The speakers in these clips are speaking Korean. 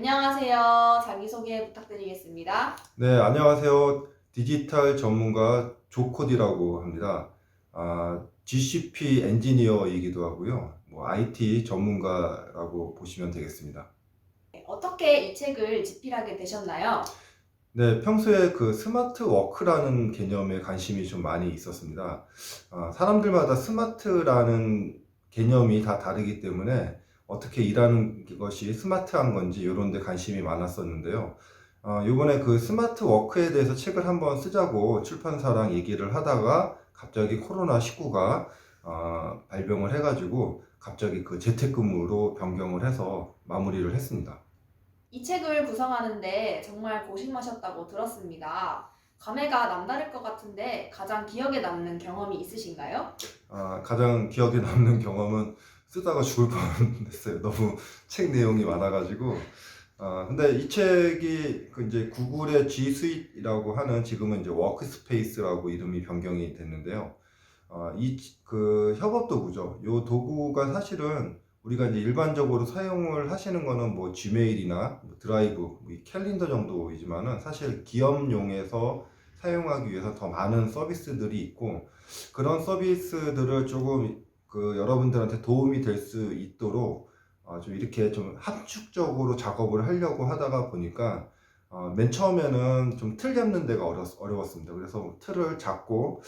안녕하세요. 자기소개 부탁드리겠습니다. 네, 안녕하세요. 디지털 전문가 조코디라고 합니다. GCP 엔지니어이기도 하고요. IT 전문가라고 보시면 되겠습니다. 네, 어떻게 이 책을 집필하게 되셨나요? 네, 평소에 그 스마트 워크라는 개념에 관심이 좀 많이 있었습니다. 사람들마다 스마트라는 개념이 다 다르기 때문에 어떻게 일하는 것이 스마트한 건지 이런 데 관심이 많았었는데요. 요번에 그 스마트 워크에 대해서 책을 한번 쓰자고 출판사랑 얘기를 하다가 갑자기 코로나19가 발병을 해가지고 갑자기 그 재택근무로 변경을 해서 마무리를 했습니다. 이 책을 구성하는데 정말 고심하셨다고 들었습니다. 감회가 남다를 것 같은데 가장 기억에 남는 경험이 있으신가요? 가장 기억에 남는 경험은 쓰다가 죽을 뻔했어요. 너무 책 내용이 많아가지고. 근데 이 책이 그 이제 구글의 G Suite이라고 하는 지금은 이제 워크스페이스라고 이름이 변경이 됐는데요. 그 협업 도구죠. 요 도구가 사실은 우리가 이제 일반적으로 사용을 하시는 거는 뭐 지메일이나 뭐 드라이브, 뭐이 캘린더 정도이지만은 사실 기업용에서 사용하기 위해서 더 많은 서비스들이 있고 그런 서비스들을 조금 그 여러분들한테 도움이 될 수 있도록 좀 이렇게 좀 함축적으로 작업을 하려고 하다가 보니까 맨 처음에는 좀 틀 잡는 데가 어려웠습니다. 그래서 틀을 잡고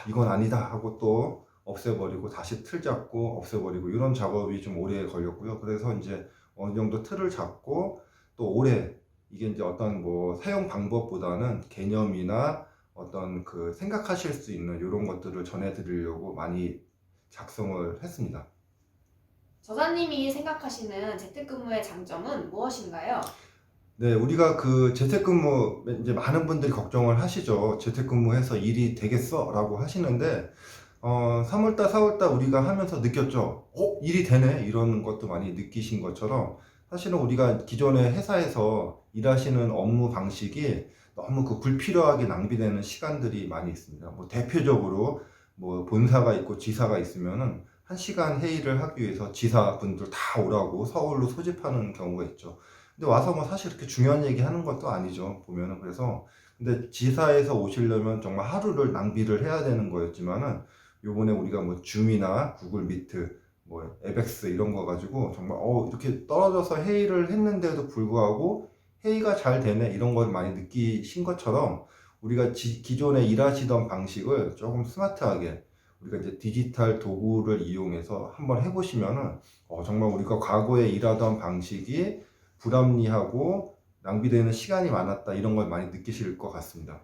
이건 아니다 하고 또 없애버리고 다시 틀 잡고 없애버리고 이런 작업이 좀 오래 걸렸고요. 그래서 이제 어느 정도 틀을 잡고 또 오래 이게 이제 어떤 뭐 사용 방법보다는 개념이나 어떤 그 생각하실 수 있는 이런 것들을 전해드리려고 많이 작성을 했습니다. 저자님이 생각하시는 재택근무의 장점은 무엇인가요? 네, 우리가 그 재택근무 이제 많은 분들이 걱정을 하시죠. 재택근무해서 일이 되겠어? 라고 하시는데 3월달, 4월달 우리가 하면서 느꼈죠. 일이 되네? 이런 것도 많이 느끼신 것처럼 사실은 우리가 기존의 회사에서 일하시는 업무 방식이 너무 그 불필요하게 낭비되는 시간들이 많이 있습니다. 뭐 대표적으로 뭐 본사가 있고 지사가 있으면은 1시간 회의를 하기 위해서 지사분들 다 오라고 서울로 소집하는 경우가 있죠. 근데 와서 뭐 사실 그렇게 중요한 얘기 하는 것도 아니죠. 보면은 그래서 근데 지사에서 오시려면 정말 하루를 낭비를 해야 되는 거였지만은 요번에 우리가 뭐 줌이나 구글 미트, 뭐 앱엑스 이런 거 가지고 정말 이렇게 떨어져서 회의를 했는데도 불구하고 회의가 잘 되네 이런 걸 많이 느끼신 것처럼 우리가 기존에 일하시던 방식을 조금 스마트하게 우리가 이제 디지털 도구를 이용해서 한번 해보시면은 정말 우리가 과거에 일하던 방식이 불합리하고 낭비되는 시간이 많았다 이런 걸 많이 느끼실 것 같습니다.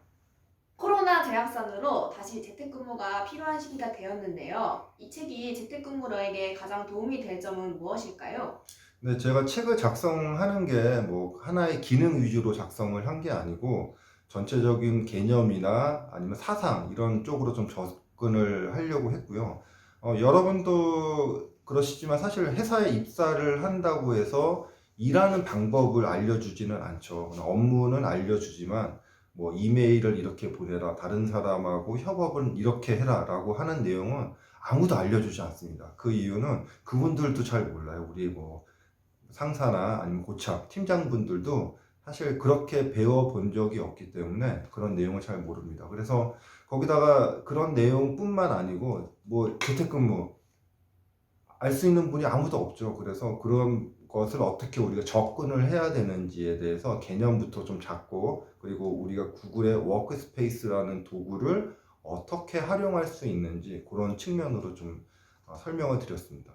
코로나 재확산으로 다시 재택근무가 필요한 시기가 되었는데요. 이 책이 재택근무러에게 가장 도움이 될 점은 무엇일까요? 근데 제가 책을 작성하는 게 뭐 하나의 기능 위주로 작성을 한 게 아니고 전체적인 개념이나 아니면 사상 이런 쪽으로 좀 접근을 하려고 했고요. 여러분도 그러시지만 사실 회사에 입사를 한다고 해서 일하는 방법을 알려주지는 않죠. 업무는 알려주지만 뭐 이메일을 이렇게 보내라, 다른 사람하고 협업은 이렇게 해라라고 하는 내용은 아무도 알려주지 않습니다. 그 이유는 그분들도 잘 몰라요. 우리 뭐 상사나 아니면 고참, 팀장분들도 사실 그렇게 배워본 적이 없기 때문에 그런 내용을 잘 모릅니다. 그래서 거기다가 그런 내용뿐만 아니고 뭐 재택근무 알 수 있는 분이 아무도 없죠. 그래서 그런 것을 어떻게 우리가 접근을 해야 되는지에 대해서 개념부터 좀 잡고 그리고 우리가 구글의 워크스페이스라는 도구를 어떻게 활용할 수 있는지 그런 측면으로 좀 설명을 드렸습니다.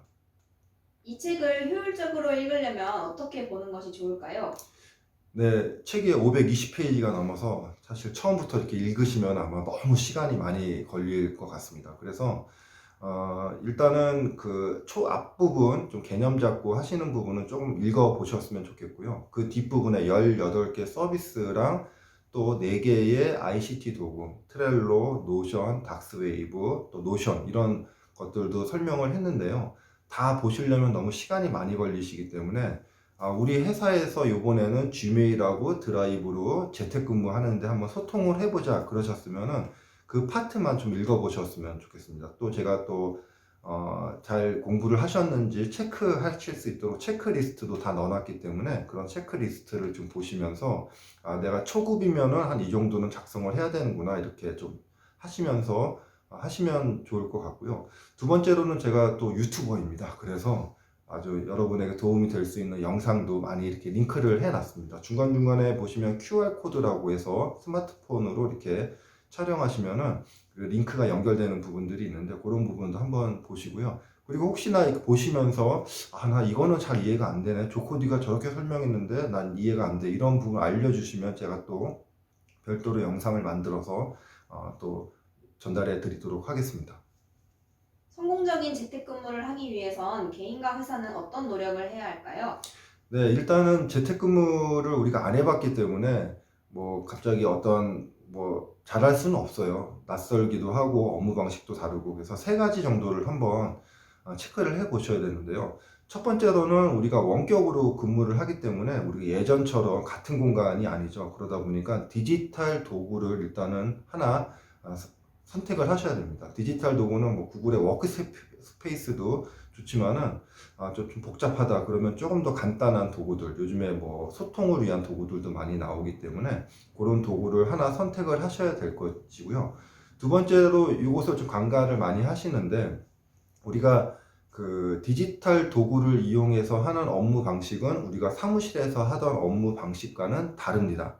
이 책을 효율적으로 읽으려면 어떻게 보는 것이 좋을까요? 네, 책이 520페이지가 넘어서 사실 처음부터 이렇게 읽으시면 아마 너무 시간이 많이 걸릴 것 같습니다. 그래서 일단은 그 초 앞부분 좀 개념 잡고 하시는 부분은 조금 읽어 보셨으면 좋겠고요. 그 뒷부분에 18개 서비스랑 또 4개의 ICT 도구, 트렐로, 노션, 닥스웨이브, 또 노션 이런 것들도 설명을 했는데요. 다 보시려면 너무 시간이 많이 걸리시기 때문에 우리 회사에서 이번에는 지메일하고 드라이브로 재택근무 하는데 한번 소통을 해보자 그러셨으면은 그 파트만 좀 읽어보셨으면 좋겠습니다. 또 제가 또 잘 공부를 하셨는지 체크하실 수 있도록 체크리스트도 다 넣어놨기 때문에 그런 체크리스트를 좀 보시면서 내가 초급이면은 한 이 정도는 작성을 해야 되는구나 이렇게 좀 하시면서 하시면 좋을 것 같고요. 두 번째로는 제가 또 유튜버입니다. 그래서 아주 여러분에게 도움이 될 수 있는 영상도 많이 이렇게 링크를 해놨습니다. 중간중간에 보시면 QR코드라고 해서 스마트폰으로 이렇게 촬영하시면은 그 링크가 연결되는 부분들이 있는데 그런 부분도 한번 보시고요. 그리고 혹시나 이렇게 보시면서 나 이거는 잘 이해가 안 되네. 조코디가 저렇게 설명했는데 난 이해가 안 돼. 이런 부분 알려주시면 제가 또 별도로 영상을 만들어서 또 전달해 드리도록 하겠습니다. 성공적인 재택근무를 하기 위해선 개인과 회사는 어떤 노력을 해야 할까요? 네, 일단은 재택근무를 우리가 안 해봤기 때문에 뭐 갑자기 어떤 뭐 잘할 수는 없어요. 낯설기도 하고 업무 방식도 다르고 그래서 세 가지 정도를 한번 체크를 해 보셔야 되는데요. 첫 번째로는 우리가 원격으로 근무를 하기 때문에 우리가 예전처럼 같은 공간이 아니죠. 그러다 보니까 디지털 도구를 일단은 하나 선택을 하셔야 됩니다. 디지털 도구는 뭐 구글의 워크스페이스도 좋지만은 좀 복잡하다 그러면 조금 더 간단한 도구들 요즘에 뭐 소통을 위한 도구들도 많이 나오기 때문에 그런 도구를 하나 선택을 하셔야 될 것이고요. 두 번째로 이곳을 좀 관가를 많이 하시는데 우리가 그 디지털 도구를 이용해서 하는 업무 방식은 우리가 사무실에서 하던 업무 방식과는 다릅니다.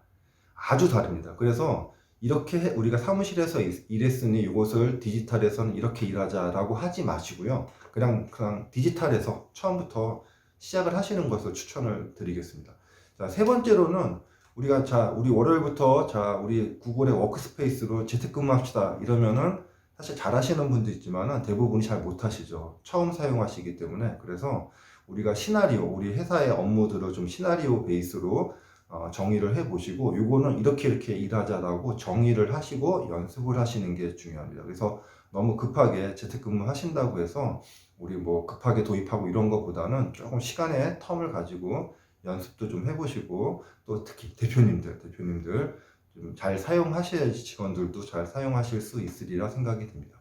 아주 다릅니다. 그래서 이렇게 우리가 사무실에서 일했으니 이것을 디지털에서는 이렇게 일하자라고 하지 마시고요. 그냥 디지털에서 처음부터 시작을 하시는 것을 추천을 드리겠습니다. 자, 세 번째로는 우리 월요일부터 우리 구글의 워크스페이스로 재택근무합시다 이러면은 사실 잘 하시는 분도 있지만은 대부분이 잘 못하시죠. 처음 사용하시기 때문에. 그래서 우리가 우리 회사의 업무들을 좀 시나리오 베이스로 정의를 해 보시고 요거는 이렇게 일하자라고 정의를 하시고 연습을 하시는 게 중요합니다. 그래서 너무 급하게 재택근무 하신다고 해서 우리 뭐 급하게 도입하고 이런 것보다는 조금 시간의 텀을 가지고 연습도 좀 해보시고 또 특히 대표님들 좀 잘 사용하셔야지 직원들도 잘 사용하실 수 있으리라 생각이 듭니다.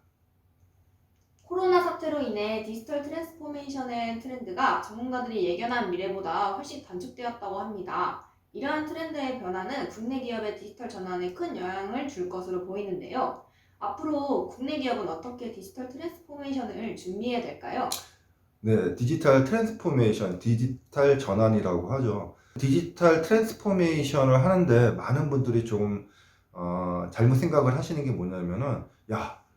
코로나 사태로 인해 디지털 트랜스포메이션의 트렌드가 전문가들이 예견한 미래보다 훨씬 단축되었다고 합니다. 이러한 트렌드의 변화는 국내 기업의 디지털 전환에 큰 영향을 줄 것으로 보이는데요. 앞으로 국내 기업은 어떻게 디지털 트랜스포메이션을 준비해야 될까요? 네, 디지털 트랜스포메이션, 디지털 전환이라고 하죠. 디지털 트랜스포메이션을 하는데 많은 분들이 조금 잘못 생각을 하시는 게 뭐냐면은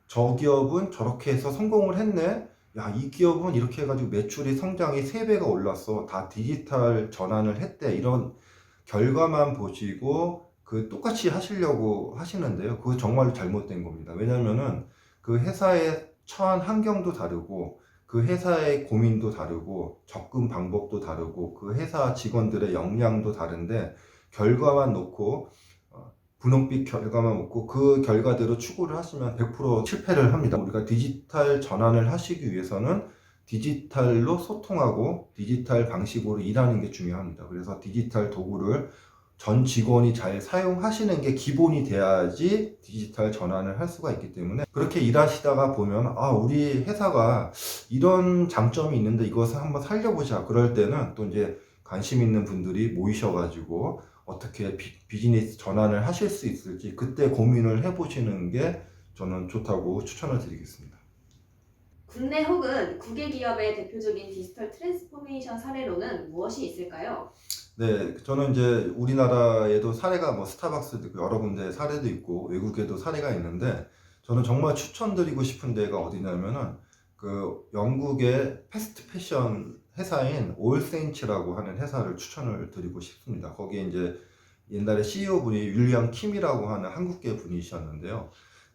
저 기업은 저렇게 해서 성공을 했네. 이 기업은 이렇게 해가지고 매출이 성장이 3배가 올랐어. 다 디지털 전환을 했대. 이런 결과만 보시고 그 똑같이 하시려고 하시는데요. 그거 정말로 잘못된 겁니다. 왜냐면은 그 회사의 처한 환경도 다르고 그 회사의 고민도 다르고 접근 방법도 다르고 그 회사 직원들의 역량도 다른데 결과만 놓고 분홍빛 결과만 놓고 그 결과대로 추구를 하시면 100% 실패를 합니다. 우리가 디지털 전환을 하시기 위해서는 디지털로 소통하고 디지털 방식으로 일하는 게 중요합니다. 그래서 디지털 도구를 전 직원이 잘 사용하시는 게 기본이 돼야지 디지털 전환을 할 수가 있기 때문에 그렇게 일하시다가 보면 우리 회사가 이런 장점이 있는데 이것을 한번 살려보자 그럴 때는 또 이제 관심 있는 분들이 모이셔가지고 어떻게 비즈니스 전환을 하실 수 있을지 그때 고민을 해보시는 게 저는 좋다고 추천을 드리겠습니다. 국내 혹은 국외 기업의 대표적인 디지털 트랜스포메이션 사례로는 무엇이 있을까요? 네, 저는 이제 우리나라에도 사례가 뭐 스타벅스도 있고 여러 군데 사례도 있고 외국에도 사례가 있는데 저는 정말 추천드리고 싶은 데가 어디냐면은 그 영국의 패스트 패션 회사인 올세인츠라고 하는 회사를 추천을 드리고 싶습니다. 거기에 이제 옛날에 CEO 분이 윌리엄 킴이라고 하는 한국계 분이셨는데요.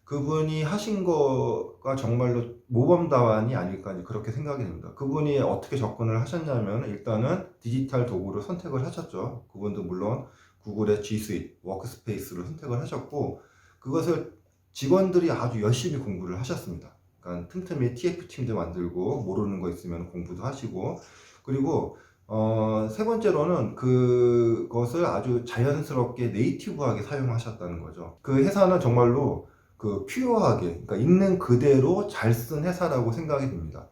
그분이 하신 거가 정말로 모범답안이 아닐까 그렇게 생각이 됩니다. 그분이 어떻게 접근을 하셨냐면 일단은 디지털 도구를 선택을 하셨죠. 그분도 물론 구글의 G Suite, 워크스페이스를 선택을 하셨고 그것을 직원들이 아주 열심히 공부를 하셨습니다. 그러니까 틈틈이 TF팀도 만들고 모르는 거 있으면 공부도 하시고 그리고 세 번째로는 그것을 아주 자연스럽게 네이티브하게 사용하셨다는 거죠. 그 회사는 정말로 그 퓨어하게, 그러니까 있는 그대로 잘 쓴 회사라고 생각이 듭니다.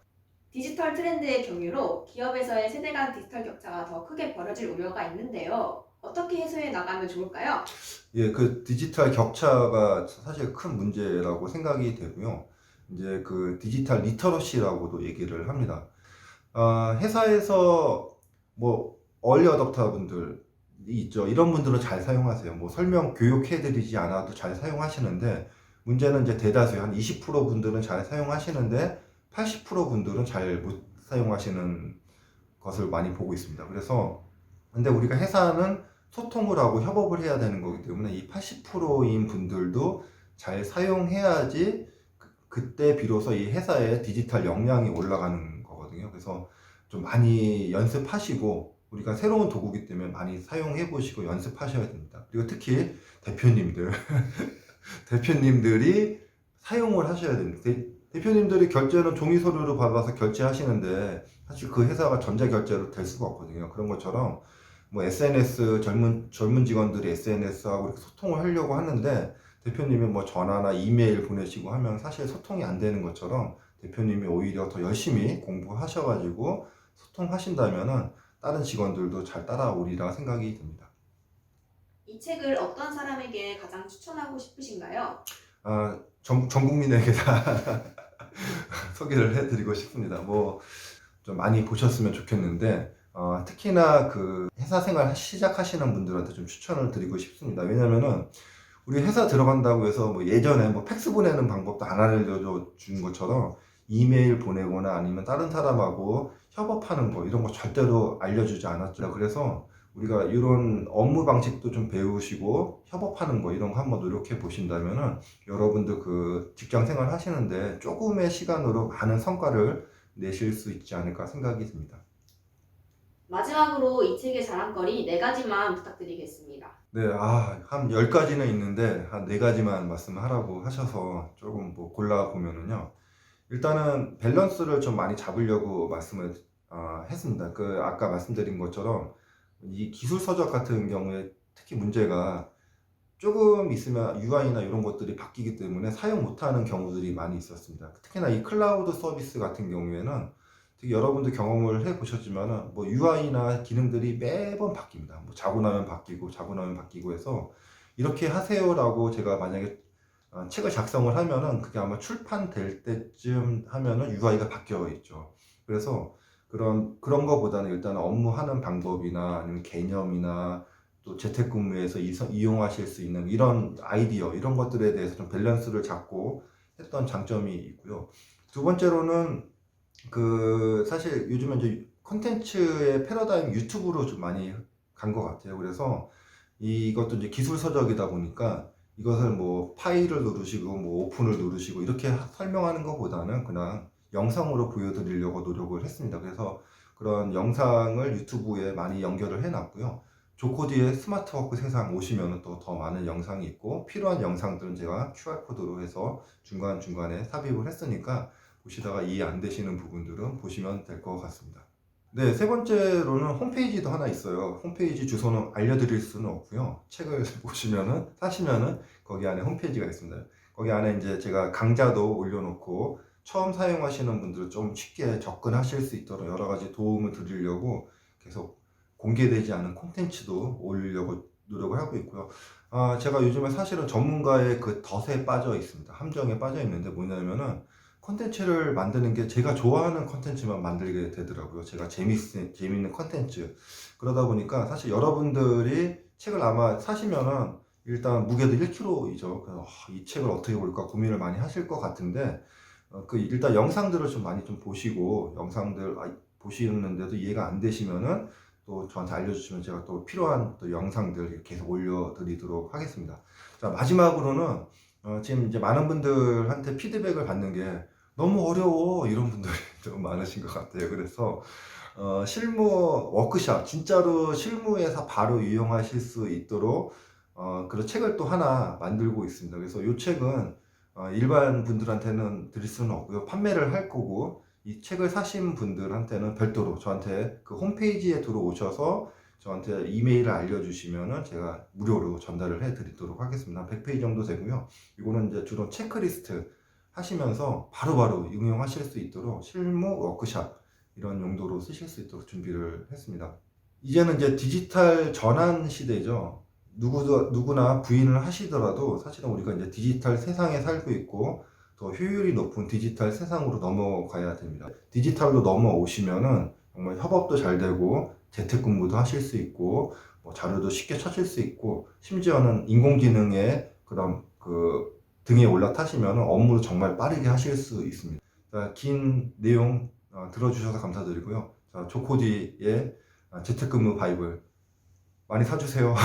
디지털 트렌드의 경유로 기업에서의 세대 간 디지털 격차가 더 크게 벌어질 우려가 있는데요. 어떻게 해소해 나가면 좋을까요? 예, 그 디지털 격차가 사실 큰 문제라고 생각이 되고요. 이제 그 디지털 리터러시라고도 얘기를 합니다. 회사에서 뭐 얼리 어댑터 분들이 있죠. 이런 분들은 잘 사용하세요. 뭐 설명 교육해드리지 않아도 잘 사용하시는데 문제는 이제 대다수의 한 20% 분들은 잘 사용하시는데 80% 분들은 잘 못 사용하시는 것을 많이 보고 있습니다. 그래서 근데 우리가 회사는 소통을 하고 협업을 해야 되는 거기 때문에 이 80%인 분들도 잘 사용해야지 그때 비로소 이 회사의 디지털 역량이 올라가는 거거든요. 그래서 좀 많이 연습하시고 우리가 새로운 도구기 때문에 많이 사용해 보시고 연습하셔야 됩니다. 그리고 특히 대표님들 대표님들이 사용을 하셔야 됩니다. 대표님들이 결제는 종이 서류로 받아서 결제하시는데 사실 그 회사가 전자결제로 될 수가 없거든요. 그런 것처럼 뭐 SNS 젊은 직원들이 SNS하고 이렇게 소통을 하려고 하는데 대표님이 뭐 전화나 이메일 보내시고 하면 사실 소통이 안 되는 것처럼 대표님이 오히려 더 열심히 공부하셔가지고 소통하신다면은 다른 직원들도 잘 따라오리라 생각이 듭니다. 이 책을 어떤 사람에게 가장 추천하고 싶으신가요? 전 국민에게 다 소개를 해드리고 싶습니다. 뭐 좀 많이 보셨으면 좋겠는데 특히나 그 회사 생활 시작하시는 분들한테 좀 추천을 드리고 싶습니다. 왜냐면은 우리 회사 들어간다고 해서 뭐 예전에 뭐 팩스 보내는 방법도 안 알려줘 준 것처럼 이메일 보내거나 아니면 다른 사람하고 협업하는 거 이런 거 절대로 알려주지 않았죠. 그래서 우리가 이런 업무 방식도 좀 배우시고 협업하는 거 이런 거 한번 노력해 보신다면은 여러분들 그 직장 생활 하시는데 조금의 시간으로 많은 성과를 내실 수 있지 않을까 생각이 듭니다. 마지막으로 이 책의 자랑거리 4가지만 부탁드리겠습니다. 네, 한 10가지는 있는데 한 4가지만 말씀하라고 하셔서 조금 뭐 골라보면은요. 일단은 밸런스를 좀 많이 잡으려고 말씀을 했습니다. 그 아까 말씀드린 것처럼 이 기술 서적 같은 경우에 특히 문제가 조금 있으면 UI나 이런 것들이 바뀌기 때문에 사용 못하는 경우들이 많이 있었습니다. 특히나 이 클라우드 서비스 같은 경우에는 특히 여러분도 경험을 해보셨지만은 뭐 UI나 기능들이 매번 바뀝니다. 뭐 자고 나면 바뀌고 자고 나면 바뀌고 해서 이렇게 하세요라고 제가 만약에 책을 작성을 하면은 그게 아마 출판될 때쯤 하면은 UI가 바뀌어 있죠. 그래서 그런 거보다는 일단 업무하는 방법이나 아니면 개념이나 또 재택근무에서 이용하실 수 있는 이런 아이디어 이런 것들에 대해서 좀 밸런스를 잡고 했던 장점이 있고요. 두 번째로는 그 사실 요즘에 이제 콘텐츠의 패러다임 유튜브로 좀 많이 간 것 같아요. 그래서 이것도 이제 기술 서적이다 보니까 이것을 뭐 파일을 누르시고 뭐 오픈을 누르시고 이렇게 설명하는 것보다는 그냥 영상으로 보여드리려고 노력을 했습니다. 그래서 그런 영상을 유튜브에 많이 연결을 해놨고요. 조코디의 스마트워크 세상 오시면 또 더 많은 영상이 있고 필요한 영상들은 제가 QR코드로 해서 중간중간에 삽입을 했으니까 보시다가 이해 안 되시는 부분들은 보시면 될 것 같습니다. 네, 세 번째로는 홈페이지도 하나 있어요. 홈페이지 주소는 알려드릴 수는 없고요. 책을 보시면은, 사시면은 거기 안에 홈페이지가 있습니다. 거기 안에 이제 제가 강좌도 올려놓고 처음 사용하시는 분들은 좀 쉽게 접근하실 수 있도록 여러 가지 도움을 드리려고 계속 공개되지 않은 콘텐츠도 올리려고 노력을 하고 있고요. 제가 요즘에 사실은 전문가의 그 덫에 빠져 있습니다. 함정에 빠져 있는데 뭐냐면은 콘텐츠를 만드는 게 제가 좋아하는 콘텐츠만 만들게 되더라고요. 제가 재밌는 콘텐츠. 그러다 보니까 사실 여러분들이 책을 아마 사시면은 일단 무게도 1kg이죠. 그래서 이 책을 어떻게 볼까 고민을 많이 하실 것 같은데 그 일단 영상들을 좀 많이 좀 보시고 영상들 보시는데도 이해가 안 되시면은 또 저한테 알려주시면 제가 또 필요한 또 영상들 계속 올려드리도록 하겠습니다. 자, 마지막으로는 지금 이제 많은 분들한테 피드백을 받는 게 너무 어려워 이런 분들이 좀 많으신 것 같아요. 그래서 실무 워크샵 진짜로 실무에서 바로 이용하실 수 있도록 그런 책을 또 하나 만들고 있습니다. 그래서 이 책은 일반 분들한테는 드릴 수는 없고요. 판매를 할 거고 이 책을 사신 분들한테는 별도로 저한테 그 홈페이지에 들어오셔서 저한테 이메일을 알려주시면은 제가 무료로 전달을 해드리도록 하겠습니다. 100페이지 정도 되고요. 이거는 이제 주로 체크리스트 하시면서 바로바로 응용하실 수 있도록 실무 워크샵 이런 용도로 쓰실 수 있도록 준비를 했습니다. 이제는 이제 디지털 전환 시대죠. 누구나 부인을 하시더라도 사실은 우리가 이제 디지털 세상에 살고 있고 더 효율이 높은 디지털 세상으로 넘어가야 됩니다. 디지털로 넘어오시면은 정말 협업도 잘 되고 재택근무도 하실 수 있고 뭐 자료도 쉽게 찾을 수 있고 심지어는 인공지능의 그런 그 등에 올라타시면 업무도 정말 빠르게 하실 수 있습니다. 자, 긴 내용 들어주셔서 감사드리고요. 자, 조코디의 재택근무 바이블 많이 사주세요.